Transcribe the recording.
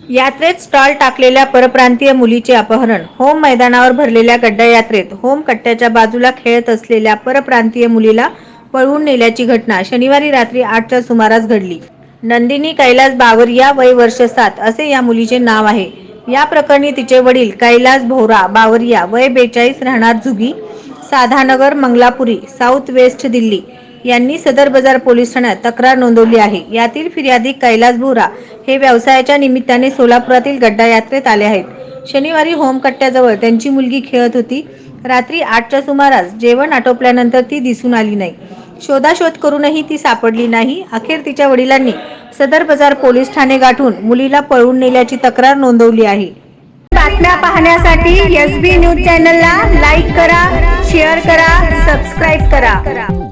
यात्रेत स्टॉल टाकलेल्या परप्रांतीय मुलीचे अपहरण. होम मैदानावर भरलेल्या गड्डा यात्रेत होम कट्ट्याच्या बाजूला खेळत असलेल्या परप्रांतीय मुलीला पळवून नेल्याची घटना शनिवारी रात्री 8च्या सुमारास घडली. नंदिनी कैलास बावरिया, वय वर्ष 7 असे या मुलीचे नाव आहे. या प्रकरणी तिचे वडील कैलास भोरा बावरिया, वय 42, राहणार झुगी, साधानगर, मंगलापुरी, साऊथ वेस्ट दिल्ली यांनी सदर बाजार पोलीस ठाण्यात तक्रार नोंदवली आहे. यातील फिर्यादी कैलास भोरा हे व्यवसायाच्या निमित्ताने सोलापुरातील गड्डा यात्रेत आले आहेत. शनिवारी होमकट्ट्याजवळ त्यांची मुलगी खेळत होती. रात्री 8च्या सुमारास जेवण आटोपल्यानंतर ती दिसून आली नाही. शोधाशोध करूनही ती सापडली नाही. अखेर तिच्या वडिलांनी सदर बाजार पोलीस ठाणे गाठून मुलीला पळवून नेल्याची तक्रार नोंदवली आहे. बातम्या पाहण्यासाठी SB न्यूज चॅनलला लाईक करा, शेअर करा, सबस्क्राईब करा.